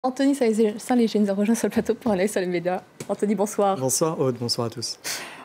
Anthony Saint-Léger nous a rejoint sur le plateau pour aller sur les médias. Anthony, bonsoir. Bonsoir Aude, bonsoir à tous.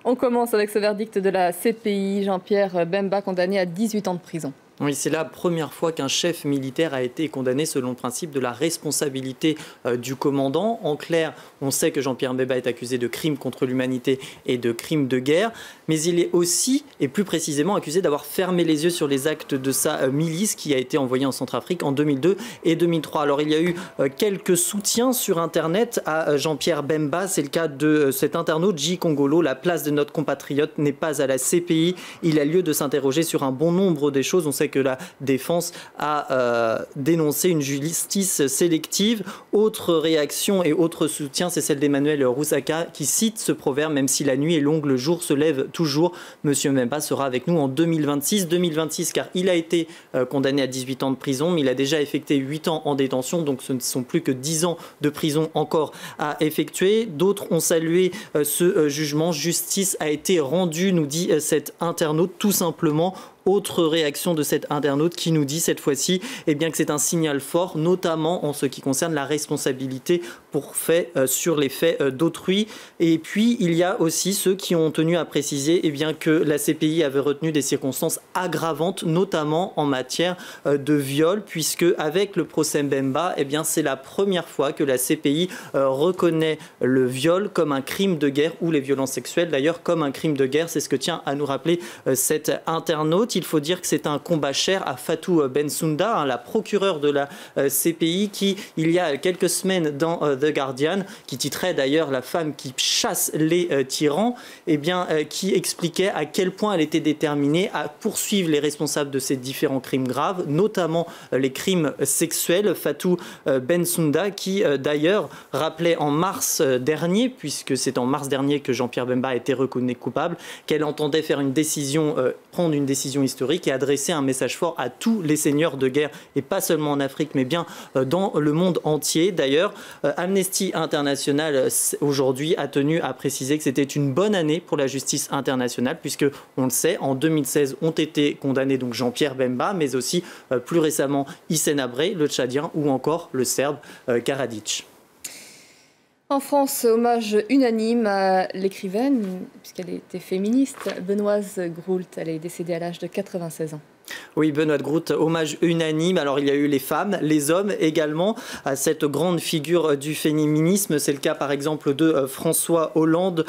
On commence avec ce verdict de la CPI. Jean-Pierre Bemba condamné à 18 ans de prison. Oui, c'est la première fois qu'un chef militaire a été condamné selon le principe de la responsabilité du commandant. En clair, on sait que Jean-Pierre Bemba est accusé de crimes contre l'humanité et de crimes de guerre, mais il est aussi, et plus précisément, accusé d'avoir fermé les yeux sur les actes de sa milice qui a été envoyée en Centrafrique en 2002 et 2003. Alors il y a eu quelques soutiens sur Internet à Jean-Pierre Bemba. C'est le cas de cet internaute J. Congolo. La place de notre compatriote n'est pas à la CPI. Il a lieu de s'interroger sur un bon nombre des choses. On sait que la défense a dénoncé une justice sélective. Autre réaction et autre soutien, c'est celle d'Emmanuel Roussaka qui cite ce proverbe: même si la nuit est longue, le jour se lève toujours. Monsieur Bemba sera avec nous en 2026, car il a été condamné à 18 ans de prison, mais il a déjà effectué 8 ans en détention, donc ce ne sont plus que 10 ans de prison encore à effectuer. D'autres ont salué ce jugement. Justice a été rendue, nous dit cet internaute, tout simplement. Autre réaction de cet internaute qui nous dit cette fois-ci que c'est un signal fort, notamment en ce qui concerne la responsabilité sur les faits d'autrui. Et puis, il y a aussi ceux qui ont tenu à préciser que la CPI avait retenu des circonstances aggravantes, notamment en matière de viol, puisque avec le procès Bemba, c'est la première fois que la CPI reconnaît le viol comme un crime de guerre, ou les violences sexuelles d'ailleurs comme un crime de guerre. C'est ce que tient à nous rappeler cet internaute. Il faut dire que c'est un combat cher à Fatou Bensouda, la procureure de la CPI, qui, il y a quelques semaines dans The Guardian, qui titrait d'ailleurs La femme qui chasse les tyrans, qui expliquait à quel point elle était déterminée à poursuivre les responsables de ces différents crimes graves, notamment les crimes sexuels. Fatou Bensouda, qui d'ailleurs rappelait en mars dernier, puisque c'est en mars dernier que Jean-Pierre Bemba a été reconnu coupable, qu'elle entendait faire prendre une décision historique et adresser un message fort à tous les seigneurs de guerre, et pas seulement en Afrique, mais bien dans le monde entier. D'ailleurs, Amnesty International aujourd'hui a tenu à préciser que c'était une bonne année pour la justice internationale, puisque, on le sait, en 2016 ont été condamnés donc Jean-Pierre Bemba, mais aussi plus récemment Hissène Habré, le Tchadien, ou encore le Serbe Karadzic. En France, hommage unanime à l'écrivaine, puisqu'elle était féministe, Benoîte Groult. Elle est décédée à l'âge de 96 ans. Oui, Benoît Groult, hommage unanime. Alors il y a eu les femmes, les hommes également à cette grande figure du féminisme. C'est le cas par exemple de François Hollande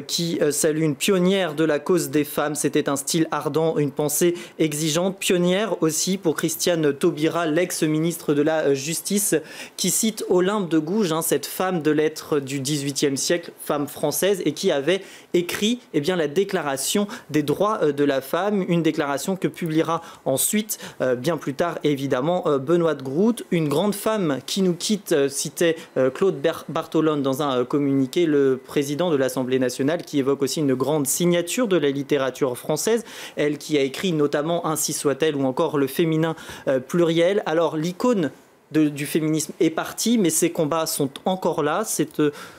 qui salue une pionnière de la cause des femmes. C'était un style ardent, une pensée exigeante. Pionnière aussi pour Christiane Taubira, l'ex-ministre de la Justice, qui cite Olympe de Gouges, cette femme de lettres du XVIIIe siècle, femme française, et qui avait écrit la déclaration des droits de la femme, une déclaration que publiera ensuite, bien plus tard évidemment, Benoît Groult. Une grande femme qui nous quitte, citait Claude Bartolone dans un communiqué, le président de l'Assemblée nationale, qui évoque aussi une grande signature de la littérature française, elle qui a écrit notamment Ainsi soit-elle ou encore Le féminin pluriel. Alors l'icône du féminisme est parti, mais ces combats sont encore là. C'est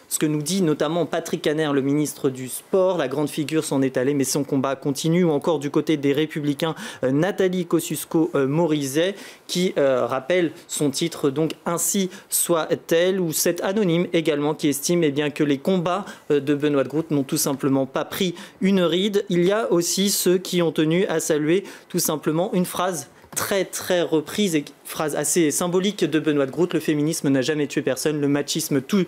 ce que nous dit notamment Patrick Kanner, le ministre du Sport. La grande figure s'en est allée, mais son combat continue. Ou encore du côté des Républicains, Nathalie Kosciusko-Morizet, qui rappelle son titre, donc Ainsi soit-elle, ou cet anonyme également qui estime que les combats de Benoît Groult n'ont tout simplement pas pris une ride. Il y a aussi ceux qui ont tenu à saluer tout simplement une phrase très reprise, et phrase assez symbolique de Benoît Groult: le féminisme n'a jamais tué personne, le machisme tous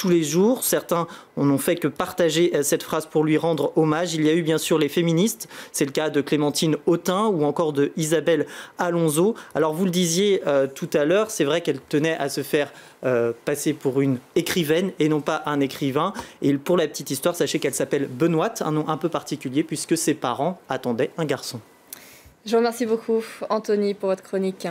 les jours. Certains n'ont fait que partager cette phrase pour lui rendre hommage. Il y a eu bien sûr les féministes, c'est le cas de Clémentine Autain ou encore de Isabelle Alonso. Alors vous le disiez tout à l'heure, c'est vrai qu'elle tenait à se faire passer pour une écrivaine et non pas un écrivain. Et pour la petite histoire, sachez qu'elle s'appelle Benoît, un nom un peu particulier puisque ses parents attendaient un garçon. Je vous remercie beaucoup, Anthony, pour votre chronique.